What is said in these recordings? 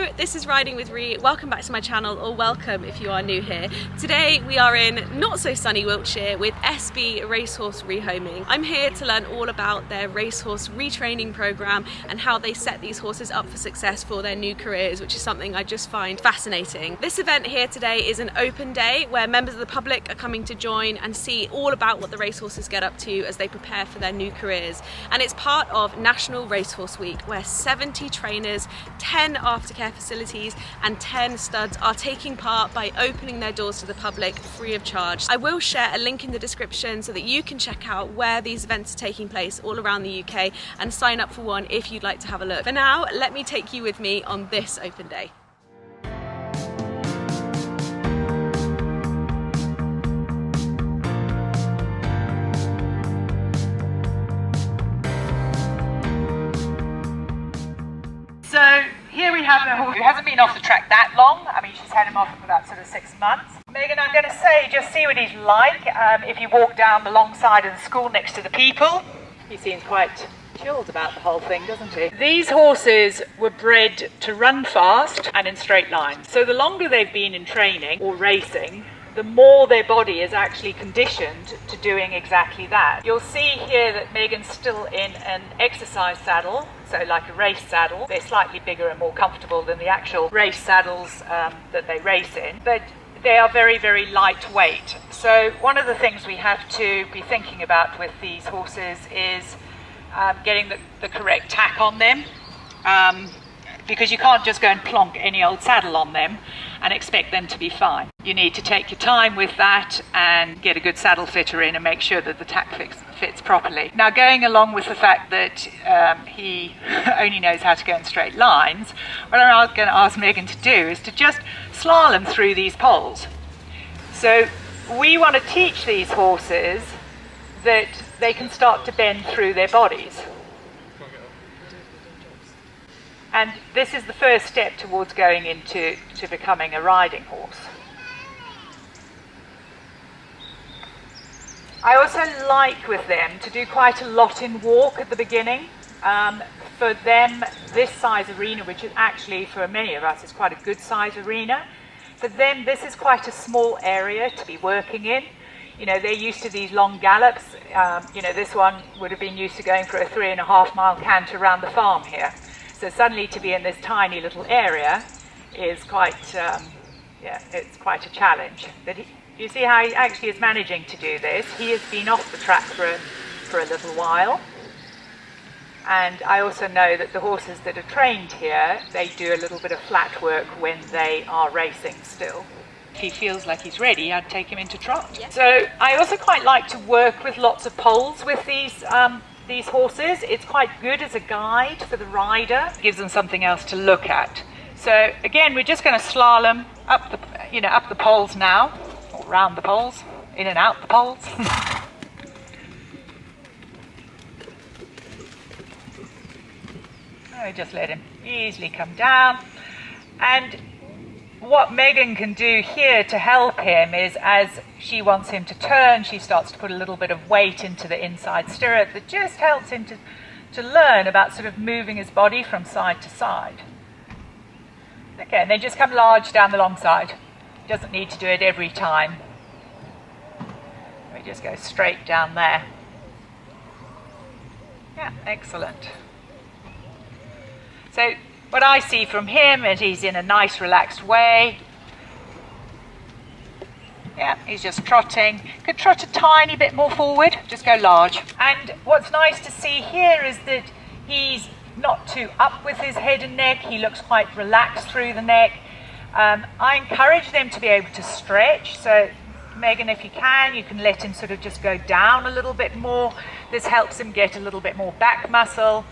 Hello, this is Riding with Ree. Welcome back to my channel, or welcome if you are new here. Today we are in not so sunny Wiltshire with SB Racehorse Rehoming. I'm here to learn all about their racehorse retraining program and how they set these horses up for success for their new careers, which is something I just find fascinating. This event here today is an open day where members of the public are coming to join and see all about what the racehorses get up to as they prepare for their new careers. And it's part of National Racehorse Week, where 70 trainers, 10 aftercare facilities and 10 studs are taking part by opening their doors to the public free of charge. I will share a link in the description so that you can check out where these events are taking place all around the UK and sign up for one if you'd like to have a look. For now, let me take you with me on this open day. So here we have a horse who hasn't been off the track that long. I mean, she's had him off for about sort of 6 months. Megan, I'm going to say, just see what he's like. If you walk down the long side of the school next to the people, he seems quite chilled about the whole thing, doesn't he? These horses were bred to run fast and in straight lines. So the longer they've been in training or racing, the more their body is actually conditioned to doing exactly that. You'll see here that Megan's still in an exercise saddle, so like a race saddle. They're slightly bigger and more comfortable than the actual race saddles that they race in, but they are very, very lightweight. So one of the things we have to be thinking about with these horses is getting the correct tack on them, because you can't just go and plonk any old saddle on them and expect them to be fine. You need to take your time with that and get a good saddle fitter in and make sure that the tack fits properly. Now, going along with the fact that he only knows how to go in straight lines, what I'm going to ask Megan to do is to just slalom through these poles. So we want to teach these horses that they can start to bend through their bodies. And this is the first step towards going into becoming a riding horse. I also like with them to do quite a lot in walk at the beginning. For them, this size arena, which is actually for many of us is quite a good size arena, for them this is quite a small area to be working in. You know, they're used to these long gallops. You know, this one would have been used to going for a 3.5 mile canter around the farm here. So suddenly to be in this tiny little area is quite, it's quite a challenge. But you see how he actually is managing to do this. He has been off the track for a little while. And I also know that the horses that are trained here, they do a little bit of flat work when they are racing still. If he feels like he's ready, I'd take him into trot. Yeah. So I also quite like to work with lots of poles with these horses. It's quite good as a guide for the rider. It gives them something else to look at. So again, we're just going to slalom up the poles now, or round the poles, in and out the poles. So just let him easily come down. And what Megan can do here to help him is, as she wants him to turn, she starts to put a little bit of weight into the inside stirrup that just helps him to learn about sort of moving his body from side to side. Okay, and then just come large down the long side. He doesn't need to do it every time. We just go straight down there. Yeah, excellent. So what I see from him is he's in a nice relaxed way. Yeah, he's just trotting. Could trot a tiny bit more forward, just go large. And what's nice to see here is that he's not too up with his head and neck. He looks quite relaxed through the neck. I encourage them to be able to stretch. So Megan, if you can let him sort of just go down a little bit more. This helps him get a little bit more back muscle.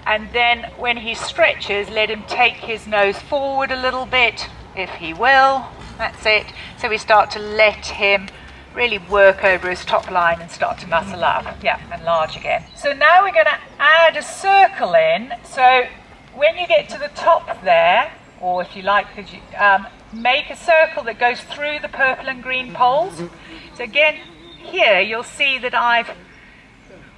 And then when he stretches, let him take his nose forward a little bit, if he will. That's it. So we start to let him really work over his top line and start to muscle up. Yeah, and large again. So now we're going to add a circle in. So when you get to the top there, or if you like, make a circle that goes through the purple and green poles. So again, here you'll see that I've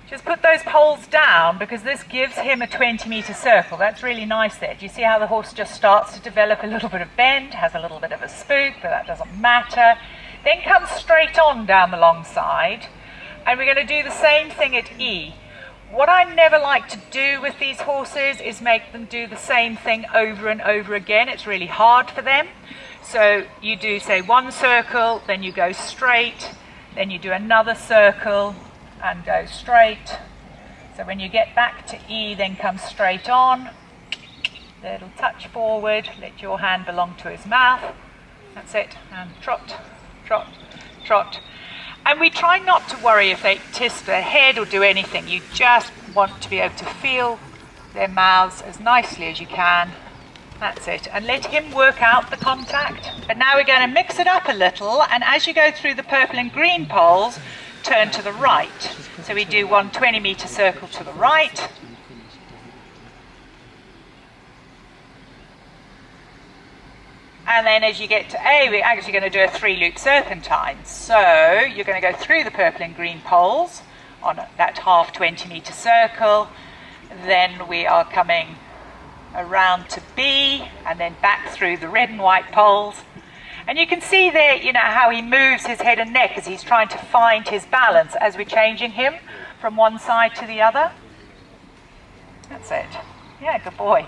Just put those poles down because this gives him a 20-metre circle. That's really nice there. Do you see how the horse just starts to develop a little bit of bend, has a little bit of a spook, but that doesn't matter. Then come straight on down the long side, and we're going to do the same thing at E. What I never like to do with these horses is make them do the same thing over and over again. It's really hard for them. So you do, say, one circle, then you go straight, then you do another circle, and go straight. So when you get back to E, then come straight on, little touch forward, let your hand belong to his mouth, that's it, and trot, trot, trot. And we try not to worry if they twist their head or do anything. You just want to be able to feel their mouths as nicely as you can. That's it, and let him work out the contact. But now we're going to mix it up a little, and as you go through the purple and green poles, turn to the right. So we do one 20-metre circle to the right. And then as you get to A, we're actually going to do a 3-loop serpentine. So you're going to go through the purple and green poles on that half 20-metre circle. Then we are coming around to B and then back through the red and white poles. And you can see there, you know, how he moves his head and neck as he's trying to find his balance as we're changing him from one side to the other. That's it. Yeah, good boy.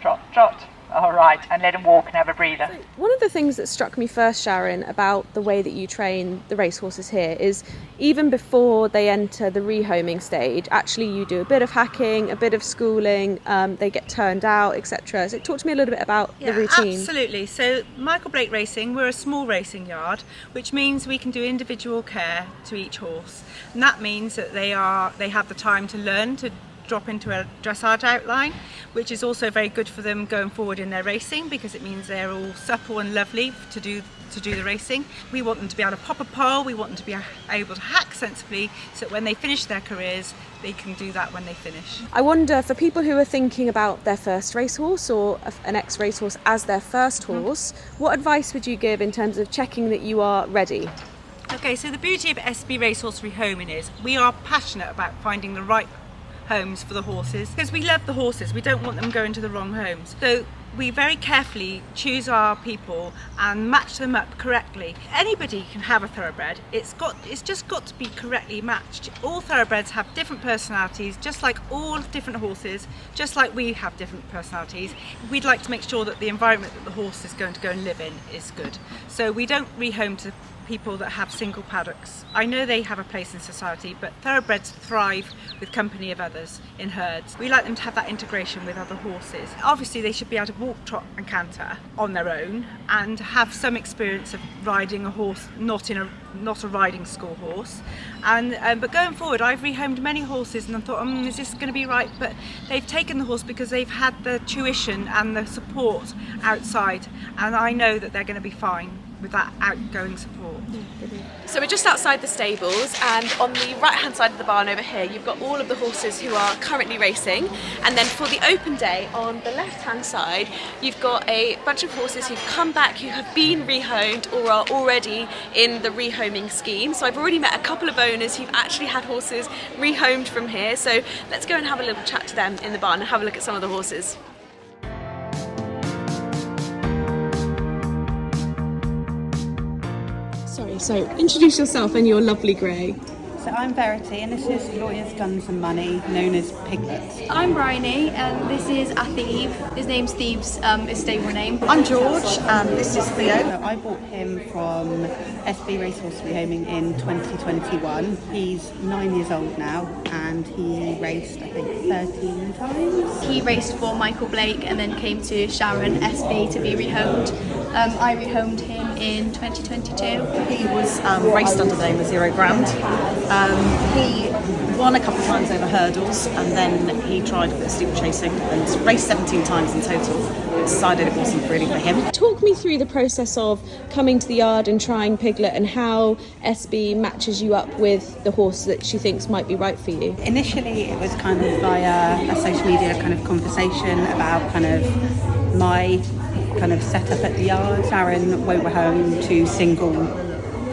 Trot, trot. All right, and let him walk and have a breather. One of the things that struck me first, Sharon, about the way that you train the racehorses here is even before they enter the rehoming stage, actually you do a bit of hacking, a bit of schooling, they get turned out, etc. So talk to me a little bit about the routine. Absolutely. So Michael Blake Racing, we're a small racing yard, which means we can do individual care to each horse. And that means that they have the time to learn to drop into a dressage outline, which is also very good for them going forward in their racing because it means they're all supple and lovely to do the racing. We want them to be able to pop a pole, we want them to be able to hack sensibly so that when they finish their careers they can do that when they finish. I wonder, for people who are thinking about their first racehorse or an ex-racehorse as their first horse, what advice would you give in terms of checking that you are ready? Okay, so the beauty of SB Racehorse Rehoming is we are passionate about finding the right homes for the horses because we love the horses, we don't want them going to the wrong homes, so we very carefully choose our people and match them up correctly. Anybody can have a thoroughbred, it's just got to be correctly matched. All thoroughbreds have different personalities, just like all different horses, just like we have different personalities. We'd like to make sure that the environment that the horse is going to go and live in is good, so we don't rehome to people that have single paddocks. I know they have a place in society, but thoroughbreds thrive with company of others in herds. We like them to have that integration with other horses. Obviously they should be able to walk, trot and canter on their own and have some experience of riding a horse, not a riding school horse. But going forward, I've rehomed many horses and I thought, is this going to be right? But they've taken the horse because they've had the tuition and the support outside, and I know that they're going to be fine with that outgoing support. So we're just outside the stables, and on the right hand side of the barn over here you've got all of the horses who are currently racing, and then for the open day on the left hand side you've got a bunch of horses who've come back, who have been rehomed or are already in the rehoming scheme. So I've already met a couple of owners who've actually had horses rehomed from here, so let's go and have a little chat to them in the barn and have a look at some of the horses. So introduce yourself and your lovely grey. So I'm Verity and this is Lawyers, Guns and Money, known as Piglet. I'm Bryony and this is a Thieve. His name's Thieves, his stable name. I'm George and this is Theo. So I bought him from SB Racehorse Rehoming in 2021. He's 9 years old now and he raced I think 13 times. He raced for Michael Blake and then came to Sharon SB to be rehomed. I rehomed him in 2022. He was raced under the name of 0 Grand. He won a couple of times over hurdles and then he tried a bit of steeplechasing and raced 17 times in total. Decided it wasn't really for him. Talk me through the process of coming to the yard and trying Piglet and how SB matches you up with the horse that she thinks might be right for you. Initially it was kind of via a social media kind of conversation about kind of my kind of setup at the yard. Sharon won't home to single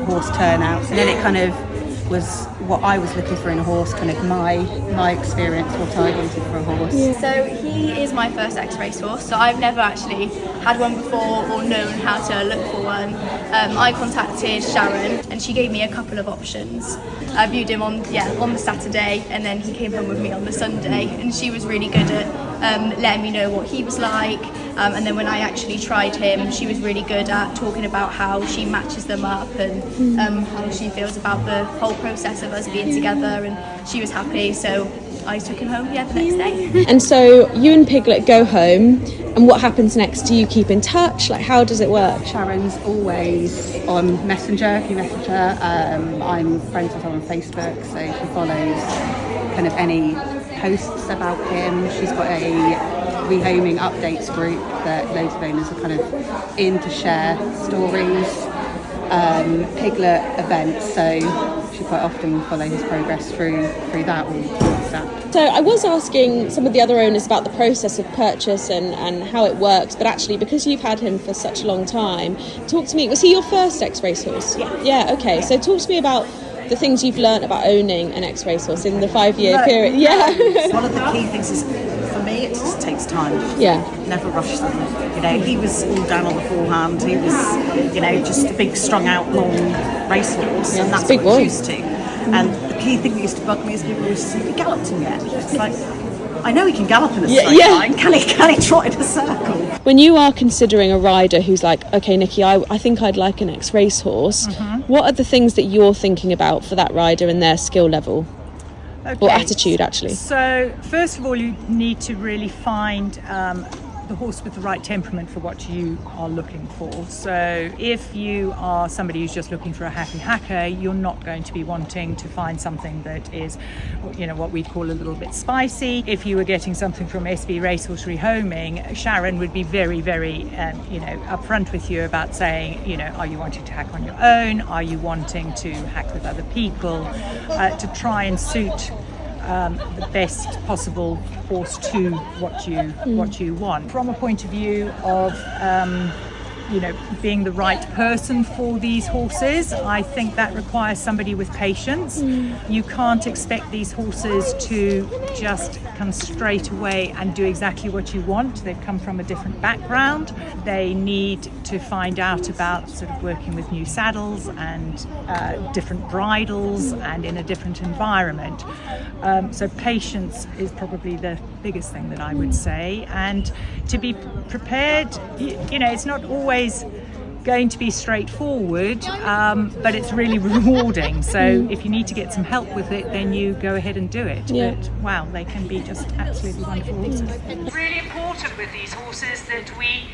horse turnouts, and then it kind of was what I was looking for in a horse, kind of my experience, what I wanted for a horse. So he is my first ex-racehorse, so I've never actually had one before or known how to look for one. I contacted Sharon and she gave me a couple of options. I viewed him on the Saturday, and then he came home with me on the Sunday, and she was really good at letting me know what he was like. And then when I actually tried him, she was really good at talking about how she matches them up and how she feels about the whole process of us being together, and she was happy, so I took him home the next day. And so you and Piglet go home, and what happens next? Do you keep in touch? Like, how does it work? Sharon's always on Messenger, if you message her. I'm friends with her on Facebook, so she follows kind of any posts about him. She's got a rehoming updates group that loads of owners are kind of in to share stories, Piglet events, so she quite often will follow his progress through that or WhatsApp. So I was asking some of the other owners about the process of purchase and how it works, but actually because you've had him for such a long time, talk to me, was he your first ex-racehorse? Yeah, okay, so talk to me about the things you've learnt about owning an ex-racehorse in the 5-year period. One of the key things is, for me, it just takes time. Never rush them. You know, he was all down on the forehand. He was, you know, just a big strung out long racehorse, and that's big what he's used to. And the key thing that used to bug me is people used to say, "Have you galloped him yet?" It's like, I know he can gallop in a straight line. Can he trot in a circle? When you are considering a rider who's like, okay, Nikki, I think I'd like an ex-racehorse, what are the things that you're thinking about for that rider and their skill level? Or attitude, actually? So, first of all, you need to really find the horse with the right temperament for what you are looking for. So if you are somebody who's just looking for a happy hacker, you're not going to be wanting to find something that is, you know, what we call a little bit spicy. If you were getting something from SB Racehorse Rehoming, Sharon would be very, very, you know, upfront with you about saying, you know, are you wanting to hack on your own? Are you wanting to hack with other people? To try and suit the best possible horse to what you want. From a point of view of you know, being the right person for these horses, I think that requires somebody with patience. You can't expect these horses to just come straight away and do exactly what you want. They've come from a different background. They need to find out about sort of working with new saddles and different bridles and in a different environment. So patience is probably the biggest thing that I would say, and to be prepared. You know, it's not always going to be straightforward, but it's really rewarding. So if you need to get some help with it, then you go ahead and do it. But wow, they can be just absolutely wonderful horses. It's really important with these horses that we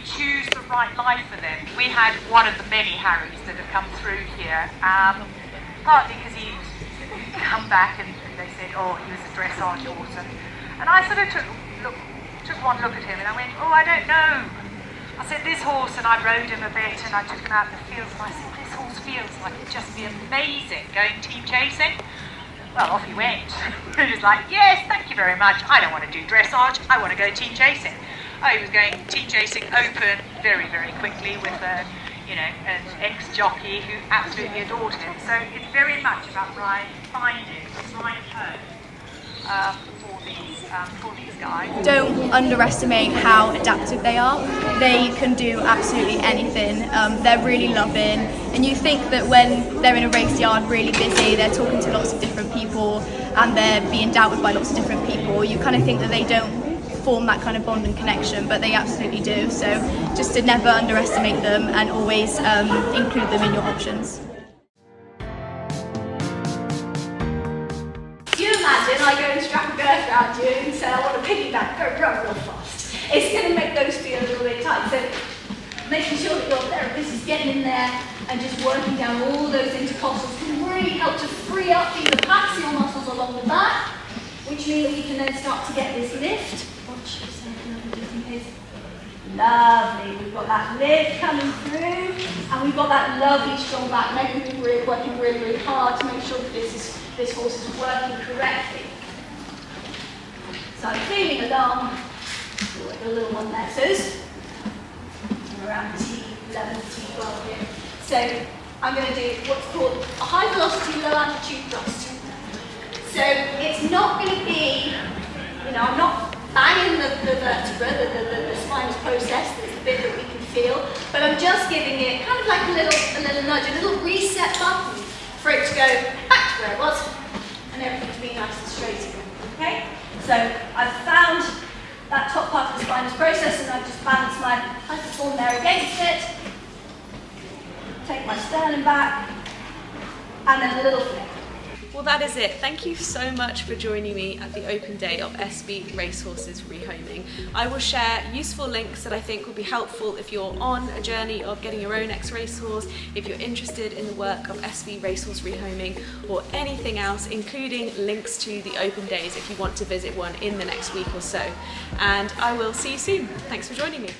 choose the right life for them. We had one of the many Harrys that have come through here, partly because he'd come back and they said, oh, he was a dressage horse, and I sort of took one look at him and I went, oh, I don't know. I said, this horse, and I rode him a bit and I took him out in the fields and I said, this horse feels like it'd just be amazing going team chasing. Well, off he went. He was like, yes, thank you very much. I don't want to do dressage, I want to go team chasing. Oh, he was going team chasing open very, very quickly with an ex-jockey who absolutely adored him. So it's very much about finding the right home for these guys. Don't underestimate how adaptive they are. They can do absolutely anything. They're really loving, and you think that when they're in a race yard really busy, they're talking to lots of different people and they're being dealt with by lots of different people, you kind of think that they don't form that kind of bond and connection, but they absolutely do. So just to never underestimate them and always include them in your options. Imagine I go and strap a girth around you and say I want to piggyback, go run real fast. It's going to make those feel a little bit tight. So making sure that your therapist is getting in there and just working down all those intercostals can really help to free up the axial muscles along the back, which means we can then start to get this lift. Watch yourself, lovely. We've got that lift coming through, and we've got that lovely strong back leg. We've been working really, really hard to make sure that this horse is working correctly. So I'm feeling along, like a little one there. So around T11, T12 here. So I'm going to do what's called a high velocity, low altitude thrust. So it's not going to be, I'm not banging the vertebra, the spinous process, that's the bit that we can feel, but I'm just giving it kind of like a little nudge, a little reset button for it to go back to where it was, and everything's being nice and straight again. Okay? So I've found that top part of the spinous process, and I've just balanced my platform there against it. Take my sternum back, and then a little flip. Well, that is it. Thank you so much for joining me at the open day of SB Racehorses Rehoming. I will share useful links that I think will be helpful if you're on a journey of getting your own ex-racehorse, if you're interested in the work of SB Racehorse Rehoming, or anything else, including links to the open days if you want to visit one in the next week or so. And I will see you soon. Thanks for joining me.